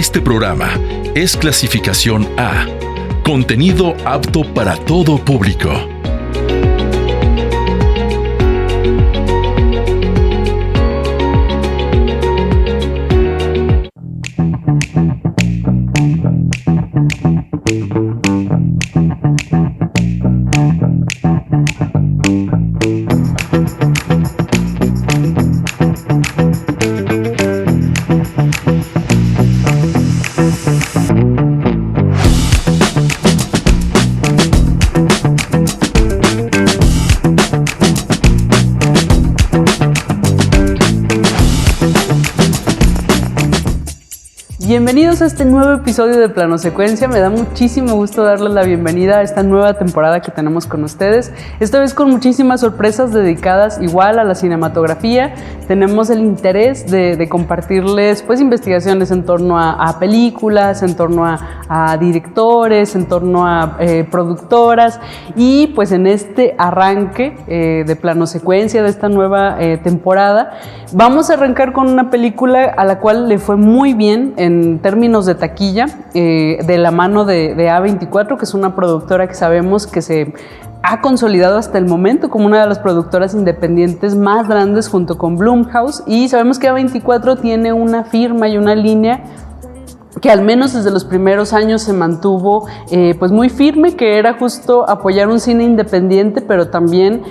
Este programa es clasificación A, contenido apto para todo público. Bienvenidos a este nuevo episodio de Plano Secuencia. Me da muchísimo gusto darles la bienvenida a esta nueva temporada que tenemos con ustedes. Esta vez con muchísimas sorpresas dedicadas igual a la cinematografía. Tenemos el interés de compartirles pues investigaciones en torno a películas, en torno a directores, en torno a productoras. Y pues en este arranque de Plano Secuencia de esta nueva temporada, vamos a arrancar con una película a la cual le fue muy bien en términos de taquilla, de la mano de A24, que es una productora que sabemos que se ha consolidado hasta el momento como una de las productoras independientes más grandes junto con Blumhouse, y sabemos que A24 tiene una firma y una línea que al menos desde los primeros años se mantuvo pues muy firme, que era justo apoyar un cine independiente, pero también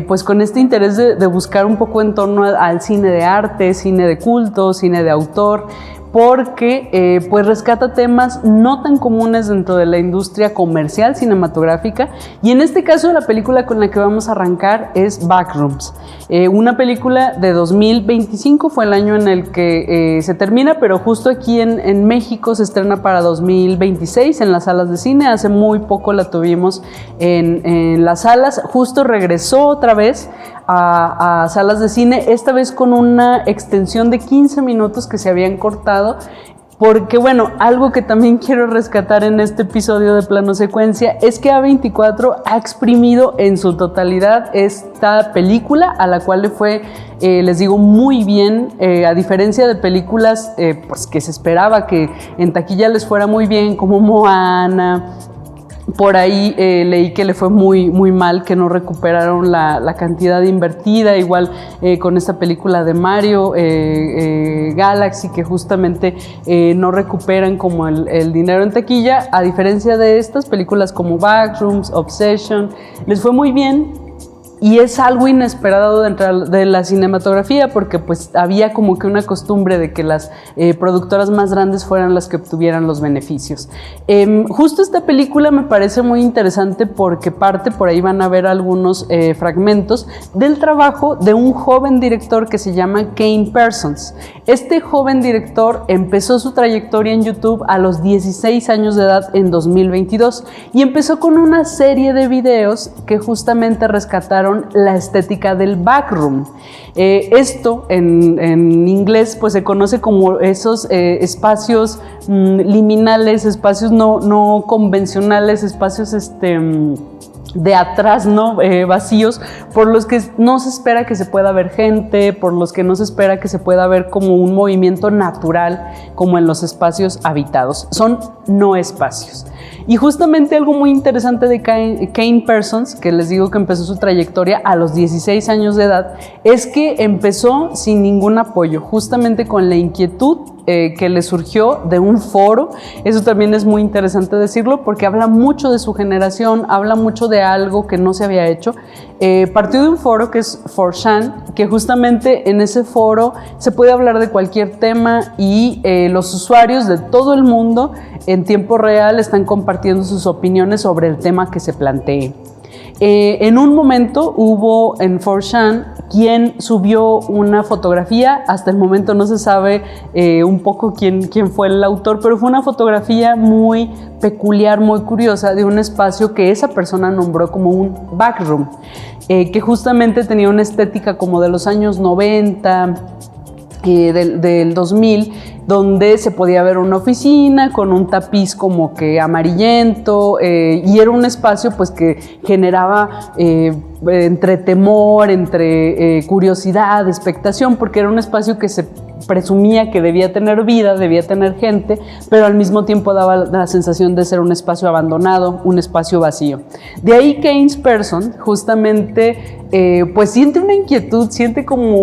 pues con este interés de buscar un poco en torno al cine de arte, cine de culto, cine de autor, porque pues rescata temas no tan comunes dentro de la industria comercial cinematográfica, y en este caso la película con la que vamos a arrancar es Backrooms, una película de 2025, fue el año en el que se termina, pero justo aquí en México se estrena para 2026 en las salas de cine. Hace muy poco la tuvimos en las salas, justo regresó otra vez a salas de cine, esta vez con una extensión de 15 minutos que se habían cortado, porque bueno, algo que también quiero rescatar en este episodio de Plano Secuencia es que A24 ha exprimido en su totalidad esta película, a la cual le fue, les digo, muy bien, a diferencia de películas pues que se esperaba que en taquilla les fuera muy bien, como Moana. Por ahí leí que le fue muy mal, que no recuperaron la cantidad invertida, igual con esta película de Mario, Galaxy, que justamente no recuperan como el dinero en taquilla, a diferencia de estas películas como Backrooms, Obsession, les fue muy bien. Y es algo inesperado dentro de la cinematografía, porque pues había como que una costumbre de que las productoras más grandes fueran las que obtuvieran los beneficios. Justo esta película me parece muy interesante porque parte, por ahí van a ver algunos fragmentos del trabajo de un joven director que se llama Kane Parsons. Este joven director empezó su trayectoria en YouTube a los 16 años de edad en 2022 y empezó con una serie de videos que justamente rescataron la estética del backroom. Esto en inglés pues se conoce como esos espacios liminales, espacios no convencionales, espacios de atrás, ¿no? Vacíos, por los que no se espera que se pueda ver gente, por los que no se espera que se pueda ver como un movimiento natural como en los espacios habitados. Son no espacios. Y justamente algo muy interesante de Kane Parsons, que les digo que empezó su trayectoria a los 16 años de edad, es que empezó sin ningún apoyo, justamente con la inquietud que le surgió de un foro. Eso también es muy interesante decirlo, porque habla mucho de su generación, habla mucho de algo que no se había hecho. Partió de un foro que es 4chan, que justamente en ese foro se puede hablar de cualquier tema y los usuarios de todo el mundo en tiempo real están compartiendo sus opiniones sobre el tema que se plantee. En un momento hubo en 4chan quien subió una fotografía, hasta el momento no se sabe un poco quién fue el autor, pero fue una fotografía muy peculiar, muy curiosa, de un espacio que esa persona nombró como un backroom, que justamente tenía una estética como de los años 90, del 2000, donde se podía ver una oficina con un tapiz como que amarillento, y era un espacio pues que generaba entre temor, entre curiosidad, expectación, porque era un espacio que se presumía que debía tener vida, debía tener gente, pero al mismo tiempo daba la sensación de ser un espacio abandonado, un espacio vacío. De ahí que Ins Persson justamente pues siente una inquietud, siente como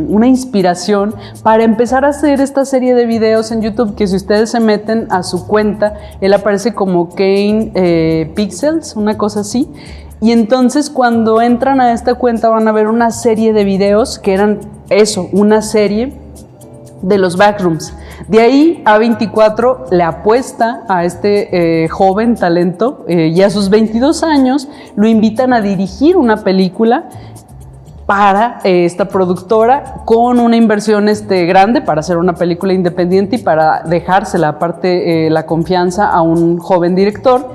una inspiración para empezar a hacer esta serie de videos en YouTube, que si ustedes se meten a su cuenta, él aparece como Kane Pixels, una cosa así. Y entonces cuando entran a esta cuenta van a ver una serie de videos que eran eso, una serie de los backrooms. De ahí A24 le apuesta a este joven talento y a sus 22 años lo invitan a dirigir una película para esta productora con una inversión grande para hacer una película independiente y para dejársela aparte la confianza a un joven director.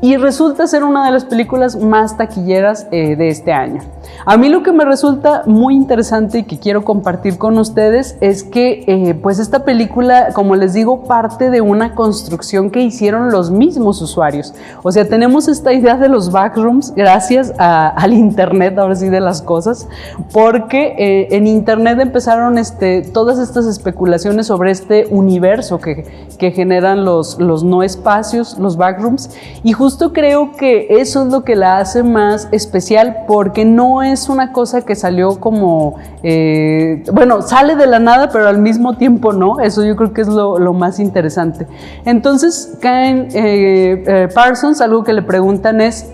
Y resulta ser una de las películas más taquilleras de este año. A mí lo que me resulta muy interesante y que quiero compartir con ustedes es que pues esta película, como les digo, parte de una construcción que hicieron los mismos usuarios. O sea, tenemos esta idea de los backrooms gracias al internet, ahora sí, de las cosas, porque en internet empezaron todas estas especulaciones sobre este universo que generan los no espacios, los backrooms, y justo creo que eso es lo que la hace más especial, porque no es una cosa que salió como, bueno, sale de la nada, pero al mismo tiempo no. Eso yo creo que es lo más interesante. Entonces, Kane Parsons, algo que le preguntan es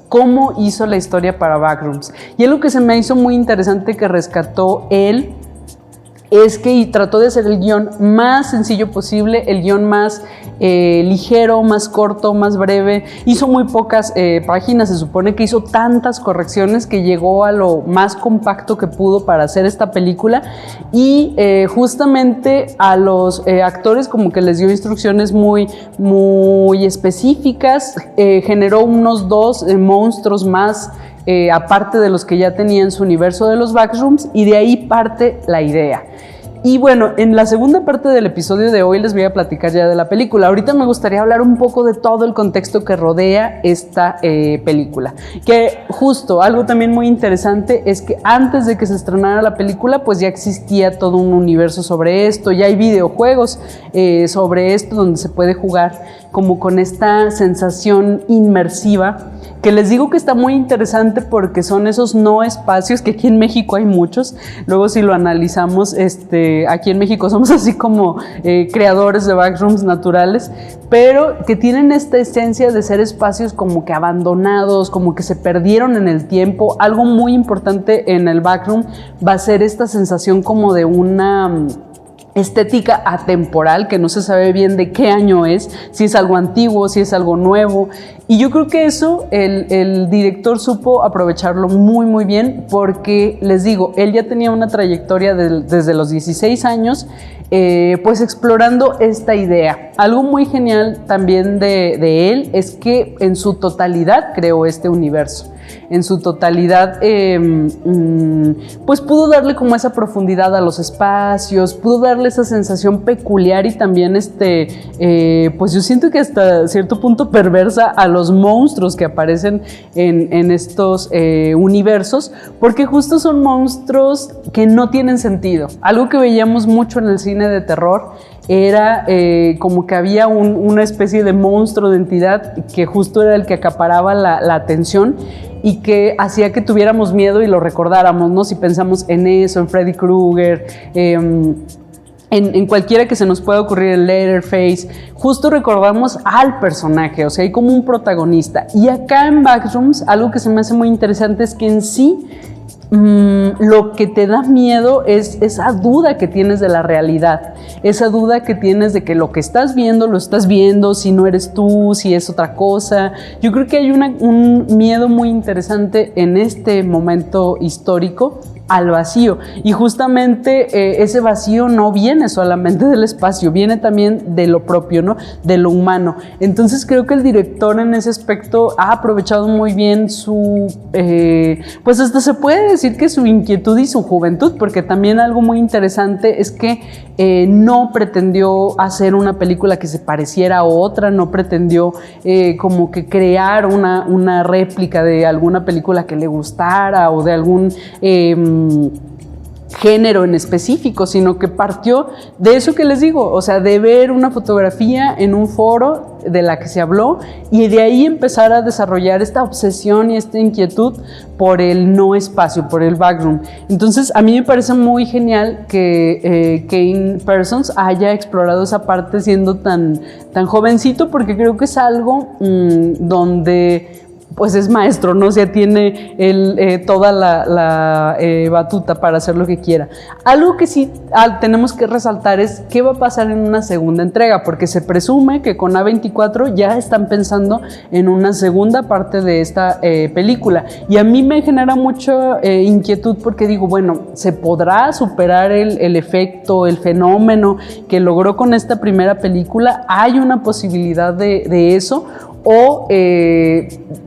cómo hizo la historia para Backrooms. Y algo que se me hizo muy interesante que rescató él es que trató de hacer el guión más sencillo posible, el guión más ligero, más corto, más breve. Hizo muy pocas páginas, se supone que hizo tantas correcciones que llegó a lo más compacto que pudo para hacer esta película, y justamente a los actores como que les dio instrucciones muy específicas, generó unos 2 monstruos más aparte de los que ya tenía en su universo de los backrooms, y de ahí parte la idea. Y bueno, en la segunda parte del episodio de hoy les voy a platicar ya de la película. Ahorita me gustaría hablar un poco de todo el contexto que rodea esta película. Que justo, algo también muy interesante es que antes de que se estrenara la película, pues ya existía todo un universo sobre esto, ya hay videojuegos sobre esto donde se puede jugar como con esta sensación inmersiva, que les digo que está muy interesante porque son esos no espacios, que aquí en México hay muchos. Luego si lo analizamos, aquí en México somos así como creadores de backrooms naturales, pero que tienen esta esencia de ser espacios como que abandonados, como que se perdieron en el tiempo. Algo muy importante en el backroom va a ser esta sensación como de una estética atemporal, que no se sabe bien de qué año es, si es algo antiguo, si es algo nuevo. Y yo creo que eso el director supo aprovecharlo muy bien, porque les digo, él ya tenía una trayectoria desde los 16 años pues explorando esta idea. Algo muy genial también de él es que en su totalidad creó este universo. En su totalidad pues pudo darle como esa profundidad a los espacios, pudo darle esa sensación peculiar y también pues yo siento que hasta cierto punto perversa a los monstruos que aparecen en estos universos, porque justo son monstruos que no tienen sentido. Algo que veíamos mucho en el cine de terror era como que había una especie de monstruo de entidad que justo era el que acaparaba la atención y que hacía que tuviéramos miedo y lo recordáramos, ¿no? Si pensamos en eso, en Freddy Krueger, en cualquiera que se nos pueda ocurrir, en Leatherface, justo recordamos al personaje, o sea, hay como un protagonista. Y acá en Backrooms, algo que se me hace muy interesante es que en sí lo que te da miedo es esa duda que tienes de la realidad, esa duda que tienes de que lo que estás viendo, lo estás viendo, si no eres tú, si es otra cosa. Yo creo que hay un miedo muy interesante en este momento histórico al vacío. Y justamente ese vacío no viene solamente del espacio, viene también de lo propio, ¿no? De lo humano. Entonces creo que el director en ese aspecto ha aprovechado muy bien su, pues hasta se puede decir que su inquietud y su juventud, porque también algo muy interesante es que no pretendió hacer una película que se pareciera a otra, no pretendió como que crear una réplica de alguna película que le gustara o de algún género en específico, sino que partió de eso que les digo, o sea, de ver una fotografía en un foro de la que se habló y de ahí empezar a desarrollar esta obsesión y esta inquietud por el no espacio, por el backroom. Entonces, a mí me parece muy genial que Kane Parsons haya explorado esa parte siendo tan jovencito, porque creo que es algo donde pues es maestro, ¿no? O sea, tiene toda la batuta para hacer lo que quiera. Algo que sí tenemos que resaltar es qué va a pasar en una segunda entrega, porque se presume que con A24 ya están pensando en una segunda parte de esta película. Y a mí me genera mucha inquietud porque digo, bueno, ¿se podrá superar el efecto, el fenómeno que logró con esta primera película? ¿Hay una posibilidad de eso? ¿O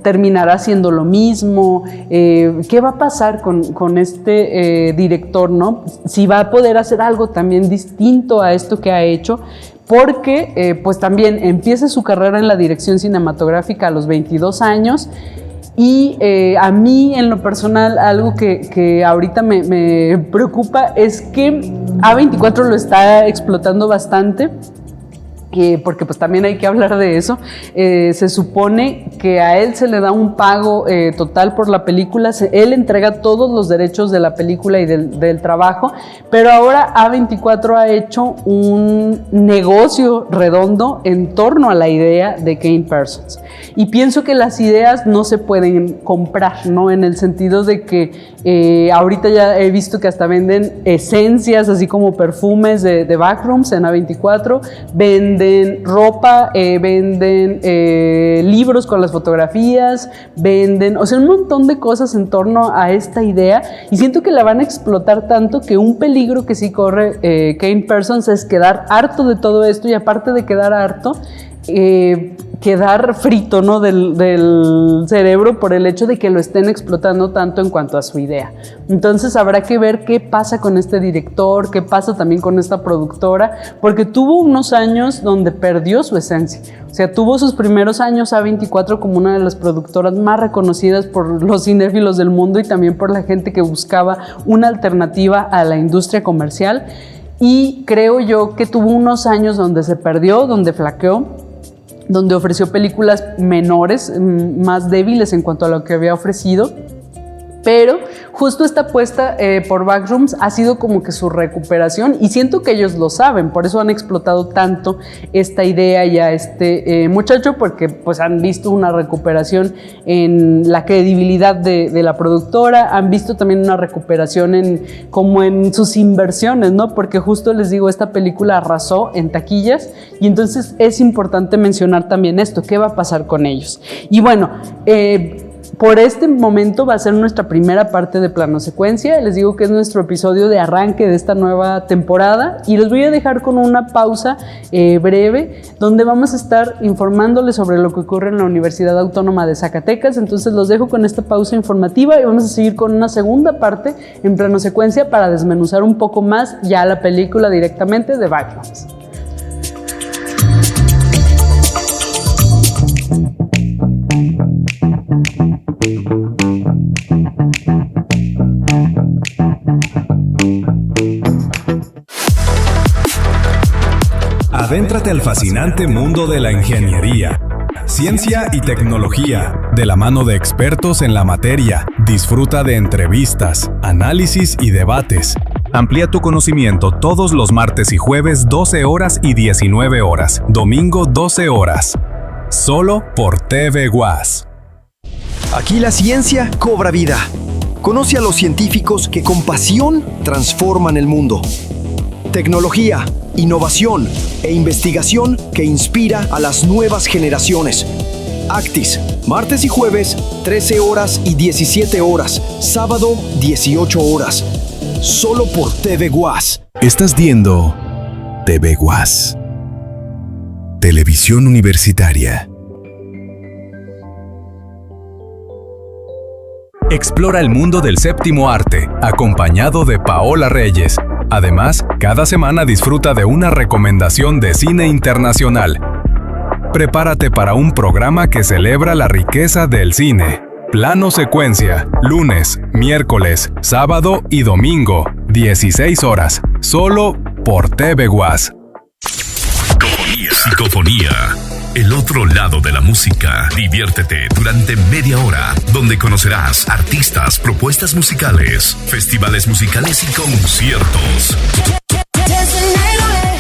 terminará siendo lo mismo? ¿Qué va a pasar con este director, ¿no? Si va a poder hacer algo también distinto a esto que ha hecho, porque pues también empieza su carrera en la dirección cinematográfica a los 22 años. Y a mí en lo personal algo que ahorita me preocupa es que A24 lo está explotando bastante, porque pues también hay que hablar de eso. Se supone que a él se le da un pago total por la película, él entrega todos los derechos de la película y del trabajo, pero ahora A24 ha hecho un negocio redondo en torno a la idea de Kane Parsons. Y pienso que las ideas no se pueden comprar, ¿no? En el sentido de que ahorita ya he visto que hasta venden esencias, así como perfumes de backrooms en A24, venden ropa, venden libros con las fotografías, venden, o sea, un montón de cosas en torno a esta idea, y siento que la van a explotar tanto que un peligro que sí corre Kane Parsons es quedar harto de todo esto, y aparte de quedar harto, quedar frito, ¿no? del cerebro por el hecho de que lo estén explotando tanto en cuanto a su idea. Entonces habrá que ver qué pasa con este director, qué pasa también con esta productora, porque tuvo unos años donde perdió su esencia. O sea, tuvo sus primeros años A24 como una de las productoras más reconocidas por los cinéfilos del mundo y también por la gente que buscaba una alternativa a la industria comercial, y creo yo que tuvo unos años donde se perdió, donde flaqueó, donde ofreció películas menores, más débiles en cuanto a lo que había ofrecido, pero justo esta apuesta por Backrooms ha sido como que su recuperación, y siento que ellos lo saben, por eso han explotado tanto esta idea y a este muchacho, porque pues han visto una recuperación en la credibilidad de la productora, han visto también una recuperación como en sus inversiones, ¿no? Porque justo les digo, esta película arrasó en taquillas, y entonces es importante mencionar también esto, ¿qué va a pasar con ellos? Y bueno, por este momento va a ser nuestra primera parte de Plano Secuencia. Les digo que es nuestro episodio de arranque de esta nueva temporada, y les voy a dejar con una pausa breve donde vamos a estar informándoles sobre lo que ocurre en la Universidad Autónoma de Zacatecas. Entonces los dejo con esta pausa informativa y vamos a seguir con una segunda parte en Plano Secuencia para desmenuzar un poco más ya la película directamente de Backrooms. Adéntrate al fascinante mundo de la ingeniería, ciencia y tecnología, de la mano de expertos en la materia. Disfruta de entrevistas, análisis y debates. Amplía tu conocimiento todos los martes y jueves 12 horas y 19 horas, domingo 12 horas. Solo por TV UAS. Aquí la ciencia cobra vida. Conoce a los científicos que con pasión transforman el mundo. Tecnología, innovación e investigación que inspira a las nuevas generaciones. Actis, martes y jueves, 13 horas y 17 horas. Sábado, 18 horas. Solo por TV Guas. Estás viendo TV Guas. Televisión Universitaria. Explora el mundo del séptimo arte, acompañado de Paola Reyes. Además, cada semana disfruta de una recomendación de cine internacional. Prepárate para un programa que celebra la riqueza del cine. Plano Secuencia, lunes, miércoles, sábado y domingo, 16 horas, solo por TV Guas. Psicofonía. El otro lado de la música. Diviértete durante media hora, donde conocerás artistas, propuestas musicales, festivales musicales y conciertos.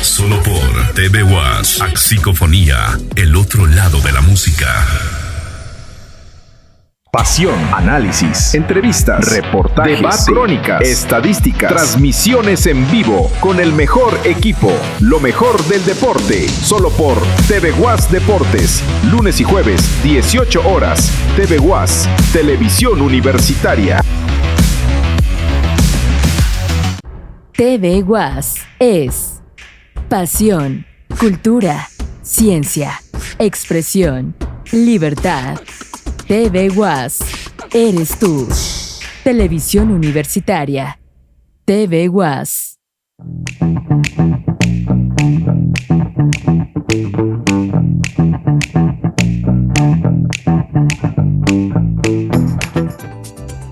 Solo por TV Guas. Psicofonía. El otro lado de la música. Pasión, análisis, entrevistas, reportajes, debate, crónicas, estadísticas, transmisiones en vivo con el mejor equipo, lo mejor del deporte, solo por TV Guas Deportes, lunes y jueves, 18 horas, TV Guas, Televisión Universitaria. TV Guas es pasión, cultura, ciencia, expresión, libertad. TV Guas, eres tú. Televisión Universitaria. TV Guas.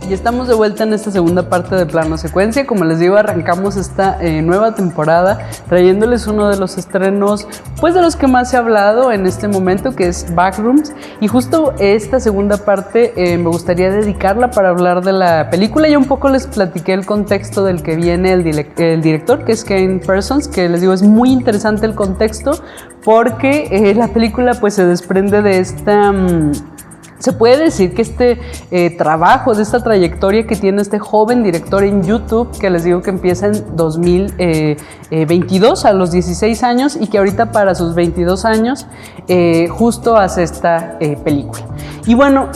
Y estamos de vuelta en esta segunda parte de Plano Secuencia. Como les digo, arrancamos esta nueva temporada trayéndoles uno de los estrenos, pues de los que más se ha hablado en este momento, que es Backrooms. Y justo esta segunda parte me gustaría dedicarla para hablar de la película. Ya un poco les platiqué el contexto del que viene el director, que es Kane Parsons, que les digo es muy interesante el contexto porque la película pues se desprende de esta... Se puede decir que este trabajo, de esta trayectoria que tiene este joven director en YouTube, que les digo que empieza en 2022, a los 16 años, y que ahorita para sus 22 años justo hace esta película. Y bueno,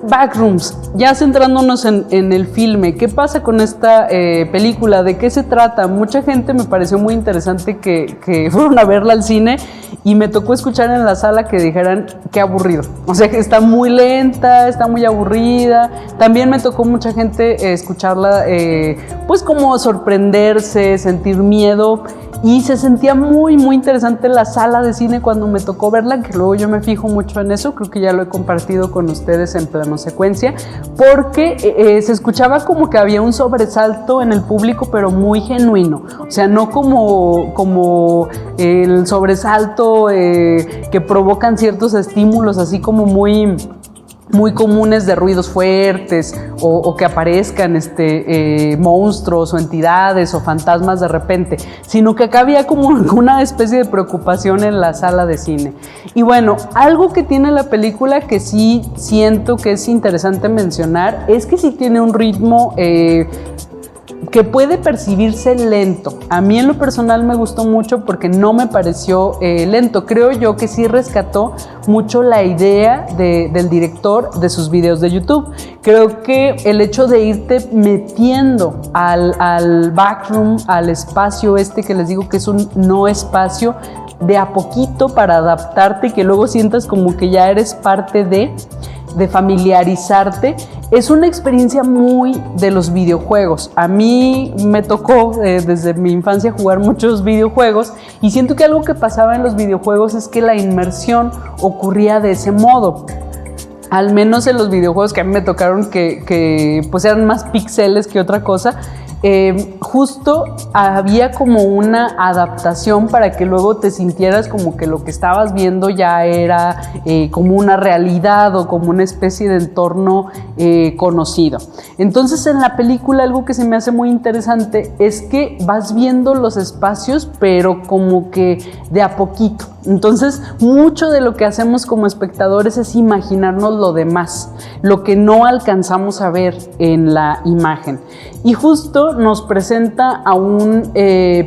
Backrooms, ya centrándonos en el filme, ¿qué pasa con esta película? ¿De qué se trata? Mucha gente me pareció muy interesante que fueron a verla al cine y me tocó escuchar en la sala que dijeran qué aburrido. O sea, que está muy lenta, está muy aburrida. También me tocó mucha gente escucharla, pues como sorprenderse, sentir miedo. Y se sentía muy, muy interesante la sala de cine cuando me tocó verla, que luego yo me fijo mucho en eso, creo que ya lo he compartido con ustedes en Plano Secuencia, porque se escuchaba como que había un sobresalto en el público, pero muy genuino. O sea, no como el sobresalto que provocan ciertos estímulos, así como muy comunes de ruidos fuertes o que aparezcan monstruos o entidades o fantasmas de repente, sino que acá había como una especie de preocupación en la sala de cine. Y bueno, algo que tiene la película que sí siento que es interesante mencionar es que sí tiene un ritmo que puede percibirse lento. A mí en lo personal me gustó mucho porque no me pareció lento. Creo yo que sí rescató mucho la idea del director de sus videos de YouTube. Creo que el hecho de irte metiendo al backroom, al espacio que les digo que es un no espacio, de a poquito para adaptarte y que luego sientas como que ya eres parte de familiarizarte, es una experiencia muy de los videojuegos. A mí me tocó desde mi infancia jugar muchos videojuegos y siento que algo que pasaba en los videojuegos es que la inmersión ocurría de ese modo. Al menos en los videojuegos que a mí me tocaron que pues eran más píxeles que otra cosa, justo había como una adaptación para que luego te sintieras como que lo que estabas viendo ya era como una realidad o como una especie de entorno conocido. Entonces en la película algo que se me hace muy interesante es que vas viendo los espacios pero como que de a poquito. Entonces, mucho de lo que hacemos como espectadores es imaginarnos lo demás, lo que no alcanzamos a ver en la imagen. Y justo nos presenta a un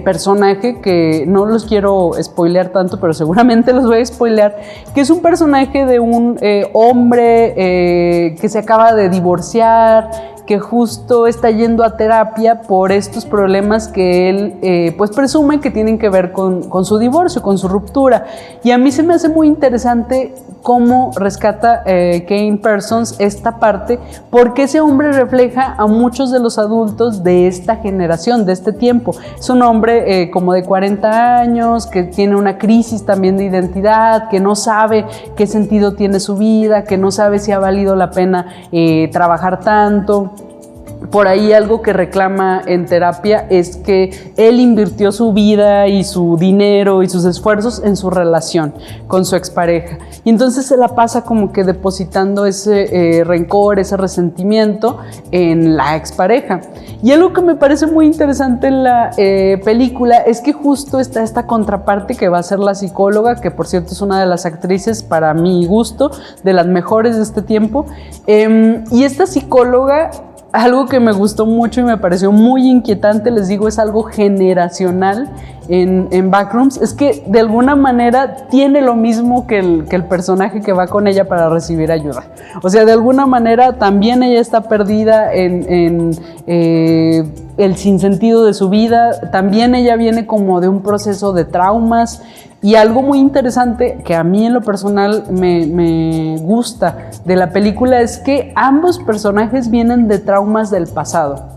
personaje que no los quiero spoilear tanto, pero seguramente los voy a spoilear, que es un personaje de un hombre que se acaba de divorciar, que justo está yendo a terapia por estos problemas que él pues presume que tienen que ver con su divorcio, con su ruptura. Y a mí se me hace muy interesante cómo rescata Kane Parsons esta parte, porque ese hombre refleja a muchos de los adultos de esta generación, de este tiempo. Es un hombre como de 40 años, que tiene una crisis también de identidad, que no sabe qué sentido tiene su vida, que no sabe si ha valido la pena trabajar tanto. Por ahí algo que reclama en terapia es que él invirtió su vida y su dinero y sus esfuerzos en su relación con su expareja. Y entonces se la pasa como que depositando ese rencor, ese resentimiento en la expareja. Y algo que me parece muy interesante en la película es que justo está esta contraparte que va a ser la psicóloga, que por cierto es una de las actrices, para mi gusto, de las mejores de este tiempo. Y esta psicóloga, algo que me gustó mucho y me pareció muy inquietante, les digo, es algo generacional en Backrooms, es que de alguna manera tiene lo mismo que el personaje que va con ella para recibir ayuda. O sea, de alguna manera también ella está perdida en el sinsentido de su vida, también ella viene como de un proceso de traumas. Y algo muy interesante que a mí en lo personal me gusta de la película es que ambos personajes vienen de traumas del pasado.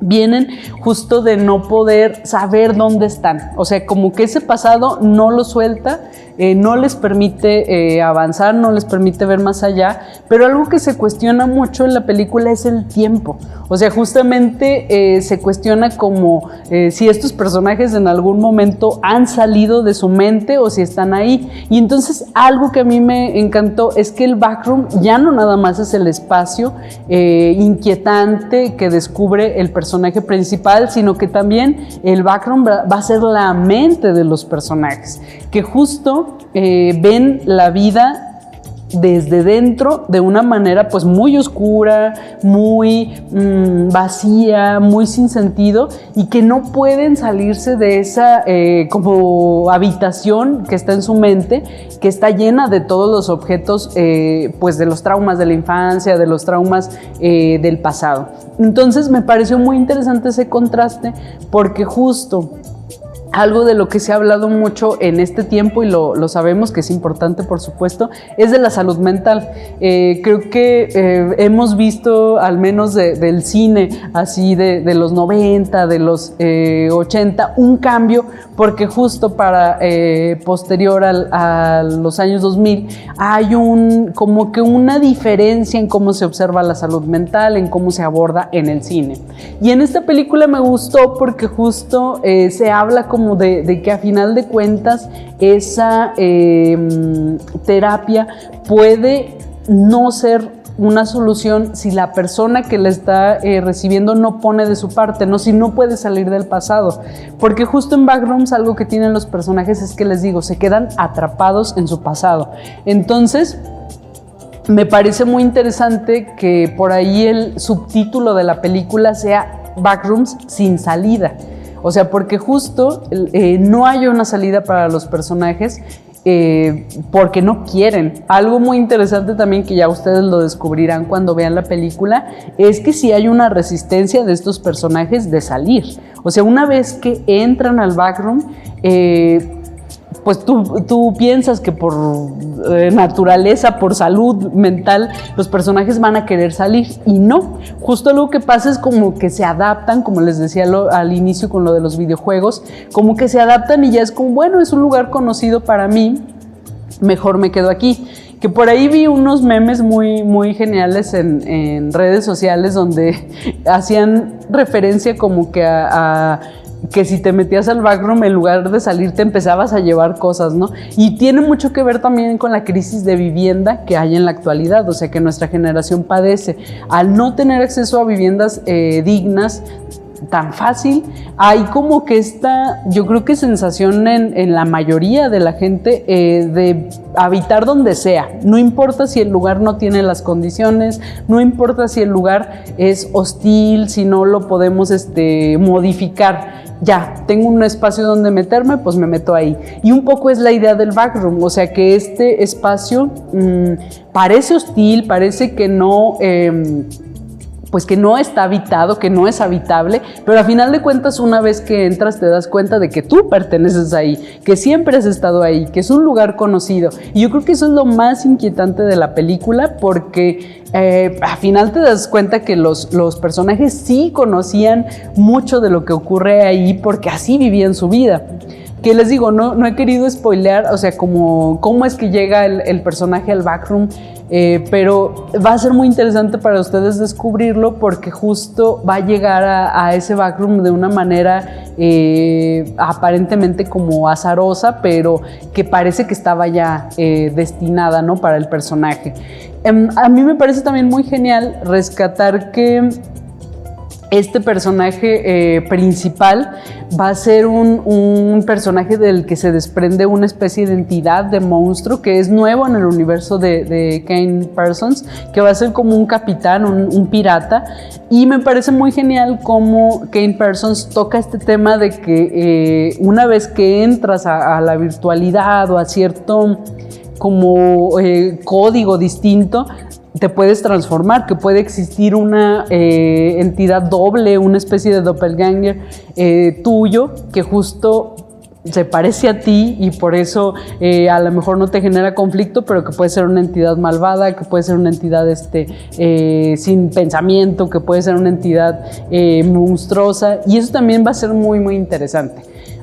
Vienen justo de no poder saber dónde están. O sea, como que ese pasado no lo suelta, no les permite avanzar, no les permite ver más allá. Pero algo que se cuestiona mucho en la película es el tiempo. O sea, justamente se cuestiona como si estos personajes en algún momento han salido de su mente o si están ahí. Y entonces algo que a mí me encantó es que el backroom ya no nada más es el espacio inquietante que descubre el personaje principal, sino que también el backroom va a ser la mente de los personajes, que justo ven la vida desde dentro de una manera pues muy oscura, muy vacía, muy sin sentido, y que no pueden salirse de esa como habitación que está en su mente, que está llena de todos los objetos pues de los traumas de la infancia, de los traumas del pasado. Entonces me pareció muy interesante ese contraste, porque justo algo de lo que se ha hablado mucho en este tiempo, y lo sabemos que es importante, por supuesto, es de la salud mental. Creo que hemos visto, al menos del cine, así de los 90, de los 80, un cambio, porque justo para posterior a los años 2000 hay como que una diferencia en cómo se observa la salud mental, en cómo se aborda en el cine. Y en esta película me gustó porque justo se habla como de que a final de cuentas esa terapia puede no ser una solución si la persona que la está recibiendo no pone de su parte, si no puede salir del pasado. Porque justo en Backrooms algo que tienen los personajes es que, les digo, se quedan atrapados en su pasado. Entonces me parece muy interesante que por ahí el subtítulo de la película sea Backrooms sin salida. O sea, porque justo no hay una salida para los personajes porque no quieren. Algo muy interesante también, que ya ustedes lo descubrirán cuando vean la película, es que sí hay una resistencia de estos personajes de salir. O sea, una vez que entran al backroom, pues tú piensas que por naturaleza, por salud mental, los personajes van a querer salir, y no. Justo lo que pasa es como que se adaptan, como les decía al inicio con lo de los videojuegos, como que se adaptan y ya es como, bueno, es un lugar conocido para mí, mejor me quedo aquí. Que por ahí vi unos memes muy, muy geniales en redes sociales donde hacían referencia como que que si te metías al backroom, en lugar de salir te empezabas a llevar cosas, ¿no? Y tiene mucho que ver también con la crisis de vivienda que hay en la actualidad. O sea, que nuestra generación padece al no tener acceso a viviendas dignas. tan fácil. Hay como que yo creo que sensación en la mayoría de la gente de habitar donde sea. No importa si el lugar no tiene las condiciones, no importa si el lugar es hostil, si no lo podemos modificar. Ya, tengo un espacio donde meterme, pues me meto ahí. Y un poco es la idea del backroom, o sea que este espacio parece hostil, parece que no... pues que no está habitado, que no es habitable, pero a final de cuentas una vez que entras te das cuenta de que tú perteneces ahí, que siempre has estado ahí, que es un lugar conocido. Y yo creo que eso es lo más inquietante de la película, porque al final te das cuenta que los personajes sí conocían mucho de lo que ocurre ahí porque así vivían su vida. Que les digo, no he querido spoilear, o sea, cómo es que llega el personaje al backroom, pero va a ser muy interesante para ustedes descubrirlo porque justo va a llegar a ese backroom de una manera aparentemente como azarosa, pero que parece que estaba ya destinada, ¿no?, para el personaje. A mí me parece también muy genial rescatar que este personaje principal va a ser un personaje del que se desprende una especie de entidad de monstruo que es nuevo en el universo de Kane Parsons, que va a ser como un capitán, un pirata. Y me parece muy genial cómo Kane Parsons toca este tema de que una vez que entras a la virtualidad o a cierto como código distinto, te puedes transformar, que puede existir una entidad doble, una especie de doppelganger tuyo, que justo se parece a ti y por eso a lo mejor no te genera conflicto, pero que puede ser una entidad malvada, que puede ser una entidad sin pensamiento, que puede ser una entidad monstruosa, y eso también va a ser muy, muy interesante.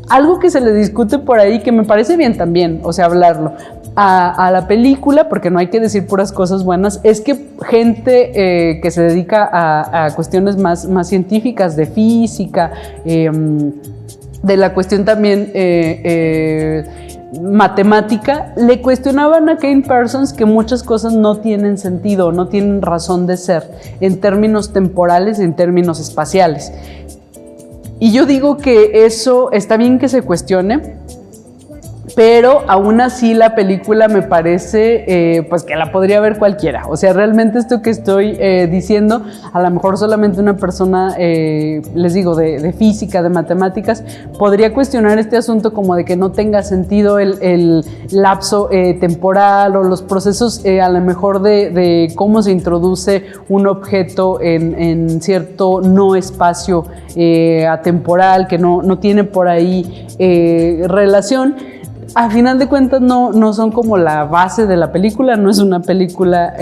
Algo que se le discute por ahí, que me parece bien también, o sea, hablarlo a la película, porque no hay que decir puras cosas buenas, es que gente que se dedica a cuestiones más científicas, de física, de la cuestión también matemática, le cuestionaban a Kane Parsons que muchas cosas no tienen sentido, no tienen razón de ser en términos temporales, en términos espaciales. Y yo digo que eso está bien que se cuestione, pero aún así la película me parece pues que la podría ver cualquiera. O sea, realmente esto que estoy diciendo, a lo mejor solamente una persona, les digo, de física, de matemáticas, podría cuestionar este asunto como de que no tenga sentido el lapso temporal o los procesos a lo mejor de cómo se introduce un objeto en cierto no espacio atemporal, que no tiene por ahí relación. A final de cuentas no son como la base de la película, no es una película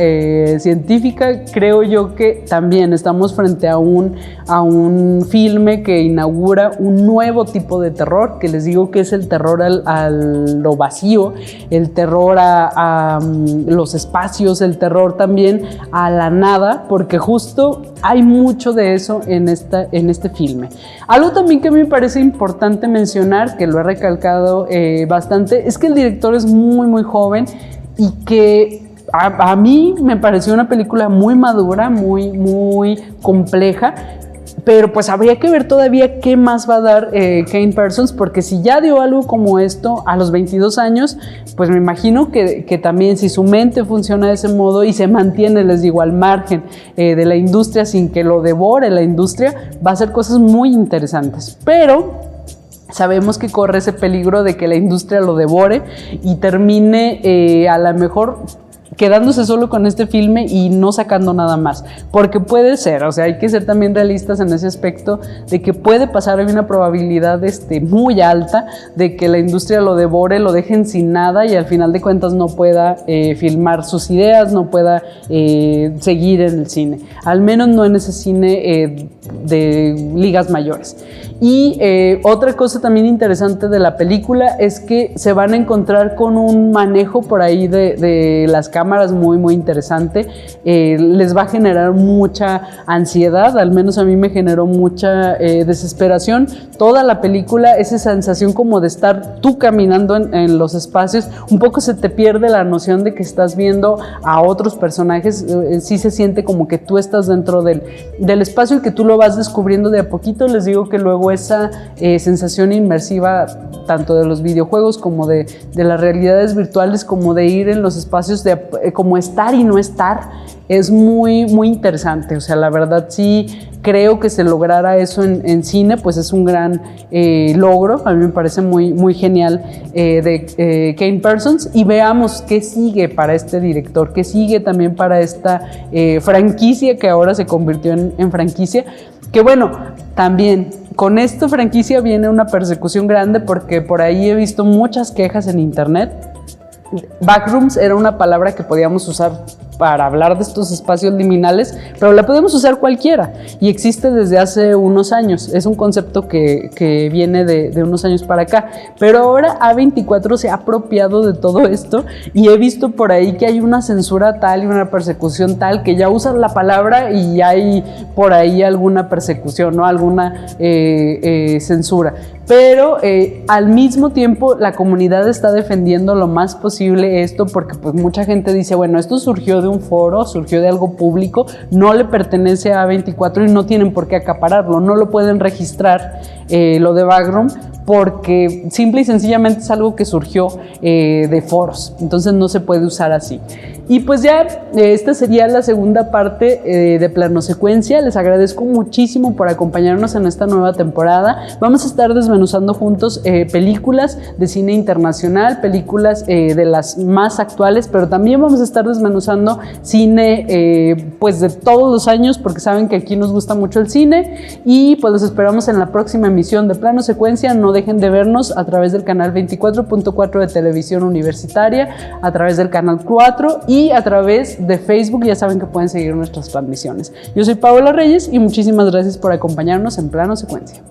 científica. Creo yo que también estamos frente a un filme que inaugura un nuevo tipo de terror, que les digo que es el terror a lo vacío, el terror a los espacios, el terror también a la nada, porque justo hay mucho de eso en este filme. Algo también que me parece importante mencionar, que lo he recalcado bastante, es que el director es muy, muy joven y que a mí me pareció una película muy madura, muy, muy compleja, pero pues habría que ver todavía qué más va a dar Kane Parsons, porque si ya dio algo como esto a los 22 años, pues me imagino que también si su mente funciona de ese modo y se mantiene, les digo, al margen de la industria sin que lo devore la industria, va a hacer cosas muy interesantes. Pero sabemos que corre ese peligro de que la industria lo devore y termine a lo mejor quedándose solo con este filme y no sacando nada más, porque puede ser, o sea, hay que ser también realistas en ese aspecto de que puede pasar, hay una probabilidad muy alta de que la industria lo devore, lo dejen sin nada y al final de cuentas no pueda filmar sus ideas, no pueda seguir en el cine, al menos no en ese cine de ligas mayores. Y otra cosa también interesante de la película es que se van a encontrar con un manejo por ahí de las cámaras muy, muy interesante. Les va a generar mucha ansiedad, al menos a mí me generó mucha desesperación. Toda la película, esa sensación como de estar tú caminando en los espacios, un poco se te pierde la noción de que estás viendo a otros personajes, sí se siente como que tú estás dentro del espacio y que tú lo vas descubriendo de a poquito. Les digo que luego esa sensación inmersiva, tanto de los videojuegos como de las realidades virtuales, como de ir en los espacios, como estar y no estar, es muy, muy interesante. O sea, la verdad sí creo que se lograra eso en cine, pues es un gran logro. A mí me parece muy, muy genial de Kane Parsons. Y veamos qué sigue para este director, qué sigue también para esta franquicia que ahora se convirtió en franquicia. Que bueno, también con esta franquicia viene una persecución grande, porque por ahí he visto muchas quejas en internet. Backrooms era una palabra que podíamos usar para hablar de estos espacios liminales, pero la podemos usar cualquiera y existe desde hace unos años. Es un concepto que viene de unos años para acá, pero ahora A24 se ha apropiado de todo esto y he visto por ahí que hay una censura tal y una persecución tal que ya usan la palabra y hay por ahí alguna persecución, ¿no? Alguna censura. Pero al mismo tiempo la comunidad está defendiendo lo más posible esto, porque pues mucha gente dice, bueno, esto surgió de un foro, surgió de algo público, no le pertenece a A24 y no tienen por qué acapararlo, no lo pueden registrar lo de Backroom, porque simple y sencillamente es algo que surgió de foros, entonces no se puede usar así. Y pues ya esta sería la segunda parte de Plano Secuencia. Les agradezco muchísimo por acompañarnos en esta nueva temporada. Vamos a estar desmenuzando juntos películas de cine internacional, películas de las más actuales, pero también vamos a estar desmenuzando cine pues de todos los años, porque saben que aquí nos gusta mucho el cine. Y pues los esperamos en la próxima emisión de Plano Secuencia. No dejen de vernos a través del canal 24.4 de Televisión Universitaria, a través del canal 4 y a través de Facebook. Ya saben que pueden seguir nuestras transmisiones. Yo soy Paola Reyes y muchísimas gracias por acompañarnos en Plano Secuencia.